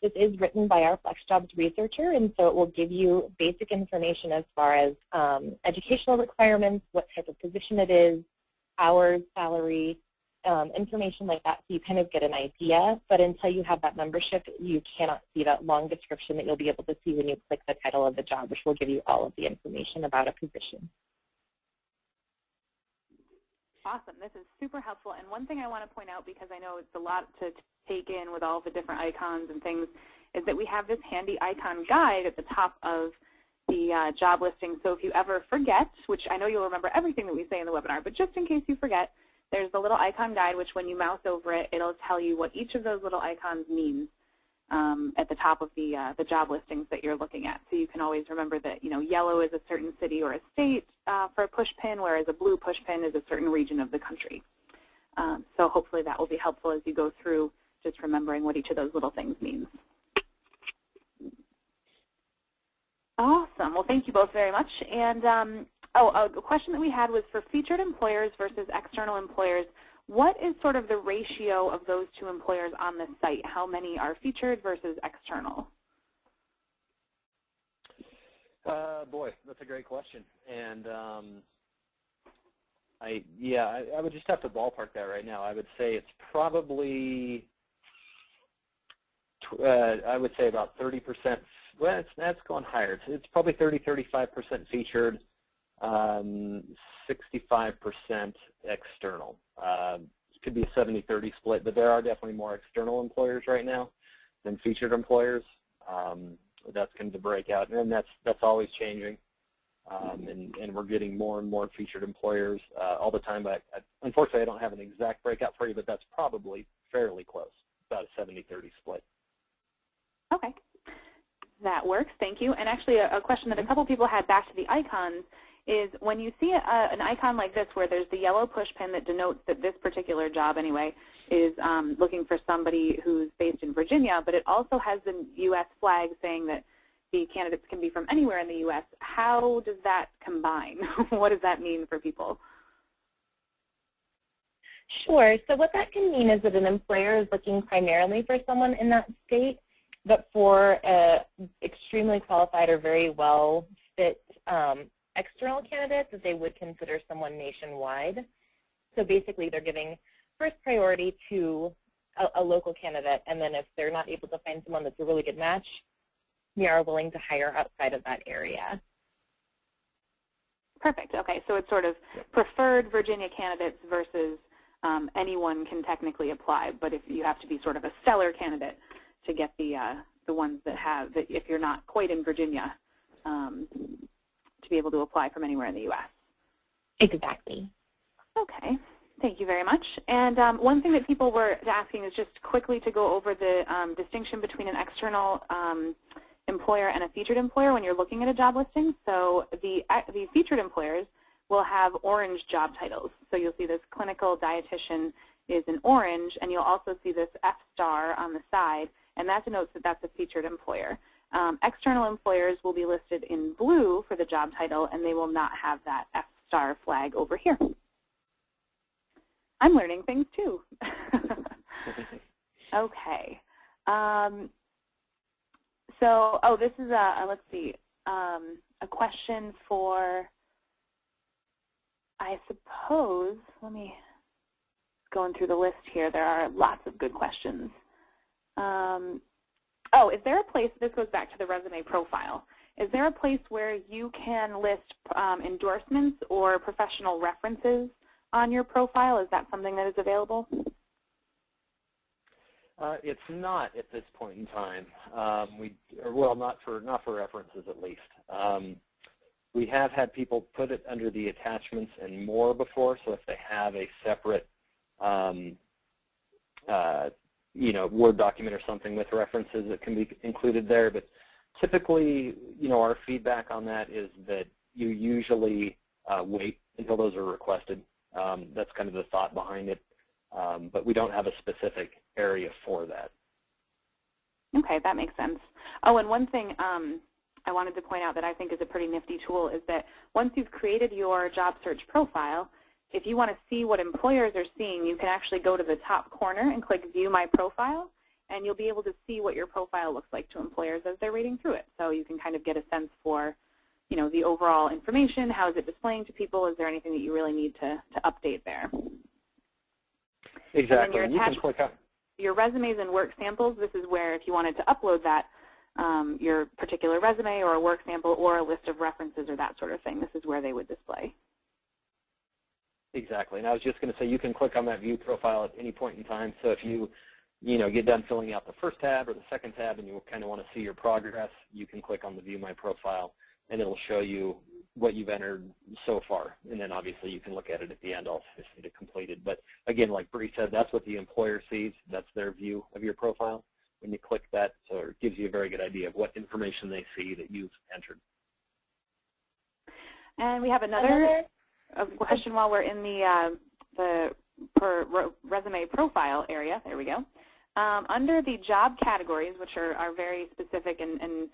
This is written by our FlexJobs researcher, and so it will give you basic information as far as educational requirements, what type of position it is, hours, salary, information like that, so you kind of get an idea. But until you have that membership, you cannot see that long description that you'll be able to see when you click the title of the job, which will give you all of the information about a position. Awesome. This is super helpful. And one thing I want to point out, because I know it's a lot to take in with all the different icons and things, is that we have this handy icon guide at the top of the job listing. So if you ever forget, which I know you'll remember everything that we say in the webinar, but just in case you forget, there's the little icon guide, which when you mouse over it, it'll tell you what each of those little icons means at the top of the job listings that you're looking at. So you can always remember that, yellow is a certain city or a state for a push pin, whereas a blue push pin is a certain region of the country. So hopefully that will be helpful as you go through just remembering what each of those little things means. Awesome. Well, thank you both very much. And a question that we had was for featured employers versus external employers. What is sort of the ratio of those two employers on the site? How many are featured versus external? Boy, that's a great question. And I would just have to ballpark that right now. I would say it's probably, I would say about 30%. Well, that's gone higher. It's probably 30-35% featured, 65% external. It could be a 70-30 split, but there are definitely more external employers right now than featured employers. That's going to break out, and that's always changing. And we're getting more and more featured employers all the time. But unfortunately, I don't have an exact breakout for you, but that's probably fairly close, about a 70-30 split. Okay. That works. Thank you. And actually, a question that a couple people had back to the icons is when you see an icon like this where there's the yellow push pin that denotes that this particular job, anyway, is looking for somebody who's based in Virginia, but it also has the U.S. flag saying that the candidates can be from anywhere in the U.S., how does that combine? What does that mean for people? Sure. So what that can mean is that an employer is looking primarily for someone in that state, but for an extremely qualified or very well fit external candidate that they would consider someone nationwide. So basically they're giving first priority to a local candidate, and then if they're not able to find someone that's a really good match, we are willing to hire outside of that area. Perfect. Okay, so it's sort of preferred Virginia candidates versus anyone can technically apply, but if you have to be sort of a stellar candidate to get the ones that have, that if you're not quite in Virginia, to be able to apply from anywhere in the U.S. Exactly. Okay. Thank you very much. And one thing that people were asking is just quickly to go over the distinction between an external employer and a featured employer when you're looking at a job listing. So the featured employers will have orange job titles. So you'll see this clinical dietitian is in orange, and you'll also see this F star on the side, and that denotes that that's a featured employer. External employers will be listed in blue for the job title, and they will not have that F star flag over here. I'm learning things too. Okay. So, this is let's see, a question for I suppose, let me, going through the list here, there are lots of good questions. Oh, is there a place, this goes back to the resume profile, is there a place where you can list endorsements or professional references on your profile? Is that something that is available? It's not at this point in time. Well, not for references at least. We have had people put it under the attachments and more before, so if they have a separate Word document or something with references that can be included there. But typically, our feedback on that is that you usually wait until those are requested. That's kind of the thought behind it. But we don't have a specific area for that. Okay, that makes sense. Oh, and one thing I wanted to point out that I think is a pretty nifty tool is that once you've created your job search profile, if you want to see what employers are seeing, you can actually go to the top corner and click View My Profile, and you'll be able to see what your profile looks like to employers as they're reading through it. So you can kind of get a sense for, the overall information. How is it displaying to people? Is there anything that you really need to update there? Exactly. And then you can click on your resumes and work samples. This is where if you wanted to upload that, your particular resume or a work sample or a list of references or that sort of thing, this is where they would display. Exactly. And I was just going to say you can click on that view profile at any point in time. So if you, get done filling out the first tab or the second tab and you kind of want to see your progress, you can click on the View My Profile and it'll show you what you've entered so far. And then obviously you can look at it at the end also to see it completed. But again, like Bree said, that's what the employer sees. That's their view of your profile. When you click that, so it gives you a very good idea of what information they see that you've entered. And we have another question while we're in the resume profile area. There we go. Under the job categories, which are very specific, and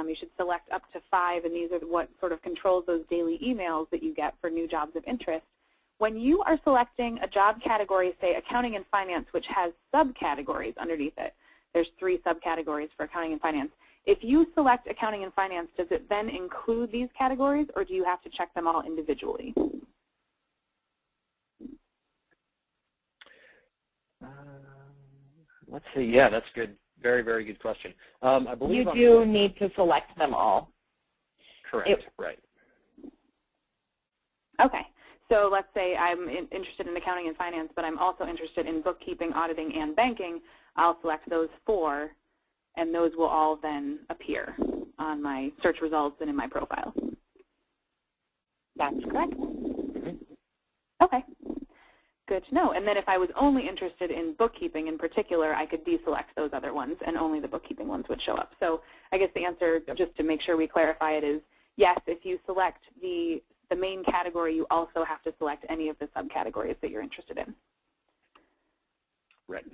you should select up to 5, and these are what sort of controls those daily emails that you get for new jobs of interest. When you are selecting a job category, say accounting and finance, which has subcategories underneath it, there's 3 subcategories for accounting and finance. If you select accounting and finance, does it then include these categories, or do you have to check them all individually? Let's see. Yeah, that's good. Very, very good question. I believe you do need to select them all. Correct. Right. Okay. So let's say I'm interested in accounting and finance, but I'm also interested in bookkeeping, auditing, and banking. I'll select those 4, and those will all then appear on my search results and in my profile. That's correct. Okay. Good to know. And then if I was only interested in bookkeeping in particular, I could deselect those other ones, and only the bookkeeping ones would show up. So I guess the answer, just to make sure we clarify it, is yes, if you select the main category, you also have to select any of the subcategories that you're interested in. Right.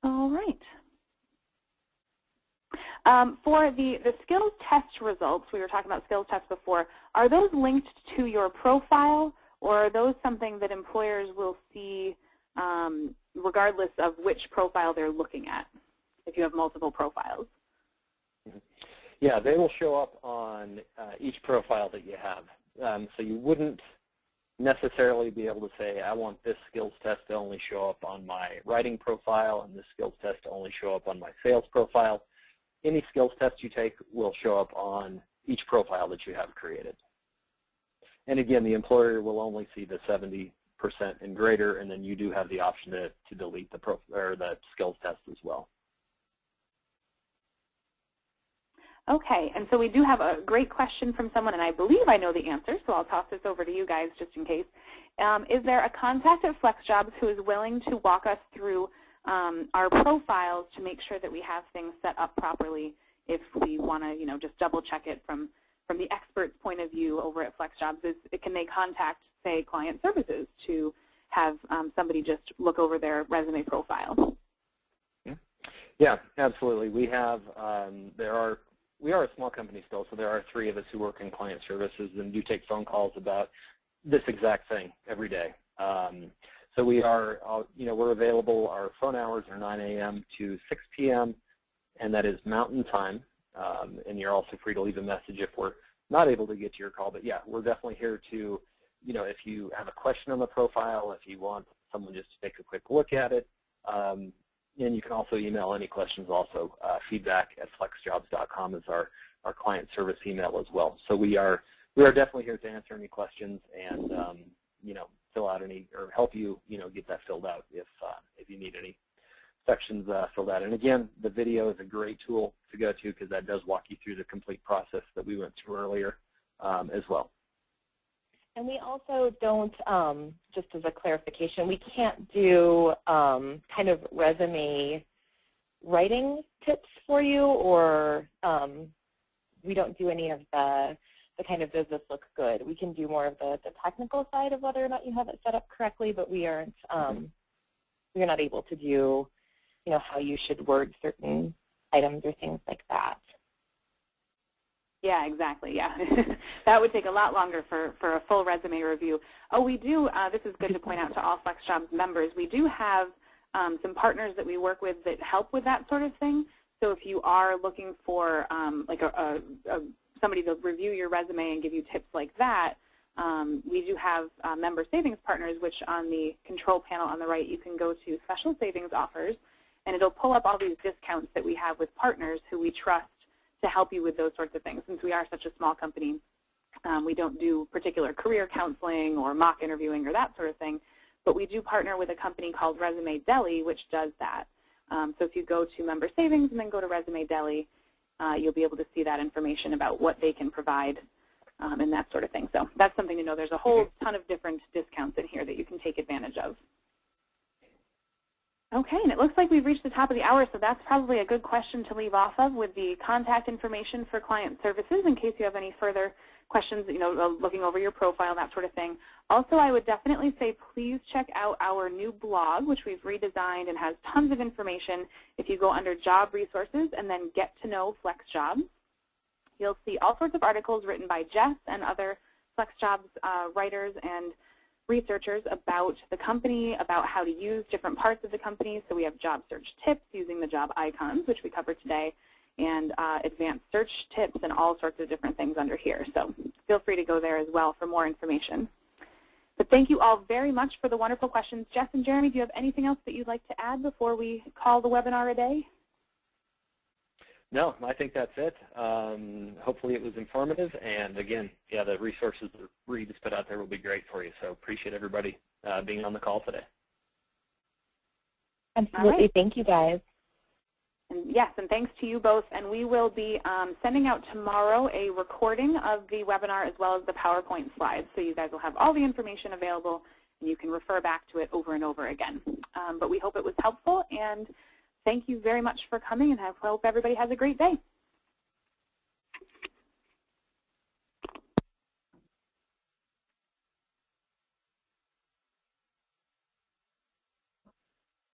All right. For the skills test results, we were talking about skills tests before, are those linked to your profile, or are those something that employers will see regardless of which profile they're looking at, if you have multiple profiles? Yeah, they will show up on each profile that you have. So you wouldn't necessarily be able to say, I want this skills test to only show up on my writing profile and this skills test to only show up on my sales profile. Any skills test you take will show up on each profile that you have created. And again, the employer will only see the 70% and greater, and then you do have the option to delete the skills test as well. Okay, and so we do have a great question from someone, and I believe I know the answer, so I'll toss this over to you guys just in case. Is there a contact at FlexJobs who is willing to walk us through our profiles to make sure that we have things set up properly if we want to, just double check it from the expert's point of view over at FlexJobs? Can they contact, say, client services to have somebody just look over their resume profile? Yeah, absolutely. We have, we are a small company still, so there are 3 of us who work in client services and do take phone calls about this exact thing every day. So we are, we're available. Our phone hours are 9 a.m. to 6 p.m., and that is Mountain Time. And you're also free to leave a message if we're not able to get to your call. But yeah, we're definitely here to, if you have a question on the profile, if you want someone just to take a quick look at it, and you can also email any questions also. Feedback@flexjobs.com is our client service email as well. So we are definitely here to answer any questions and fill out any or help you get that filled out if you need any sections filled out. And again, the video is a great tool to go to because that does walk you through the complete process that we went through earlier as well. And we also don't, just as a clarification, we can't do kind of resume writing tips for you, or we don't do any of the kind of does this look good. We can do more of the technical side of whether or not you have it set up correctly, but we aren't, we're not able to do, how you should word certain items or things like that. Yeah, exactly, yeah. That would take a lot longer for a full resume review. Oh, we do, this is good to point out to all FlexJobs members, we do have some partners that we work with that help with that sort of thing. So if you are looking for like somebody to review your resume and give you tips like that, we do have member savings partners, which on the control panel on the right, you can go to special savings offers, and it'll pull up all these discounts that we have with partners who we trust to help you with those sorts of things. Since we are such a small company, we don't do particular career counseling or mock interviewing or that sort of thing, but we do partner with a company called Resume Deli, which does that. So if you go to Member Savings and then go to Resume Deli, you'll be able to see that information about what they can provide and that sort of thing. So that's something to know. There's a whole ton of different discounts in here that you can take advantage of. Okay, and it looks like we've reached the top of the hour, so that's probably a good question to leave off of with the contact information for client services in case you have any further questions, looking over your profile, that sort of thing. Also, I would definitely say please check out our new blog, which we've redesigned and has tons of information. If you go under Job Resources and then Get to Know FlexJobs, you'll see all sorts of articles written by Jess and other FlexJobs writers and researchers about the company, about how to use different parts of the company. So we have job search tips using the job icons, which we covered today, and advanced search tips and all sorts of different things under here. So feel free to go there as well for more information. But thank you all very much for the wonderful questions. Jess and Jeremy, do you have anything else that you'd like to add before we call the webinar a day? No, I think that's it. Hopefully it was informative, and again, yeah, the resources that Reed has put out there will be great for you. So appreciate everybody being on the call today. Absolutely, right. Thank you guys. And yes, and thanks to you both. And we will be sending out tomorrow a recording of the webinar as well as the PowerPoint slides. So you guys will have all the information available, and you can refer back to it over and over again. But we hope it was helpful, and thank you very much for coming, and I hope everybody has a great day.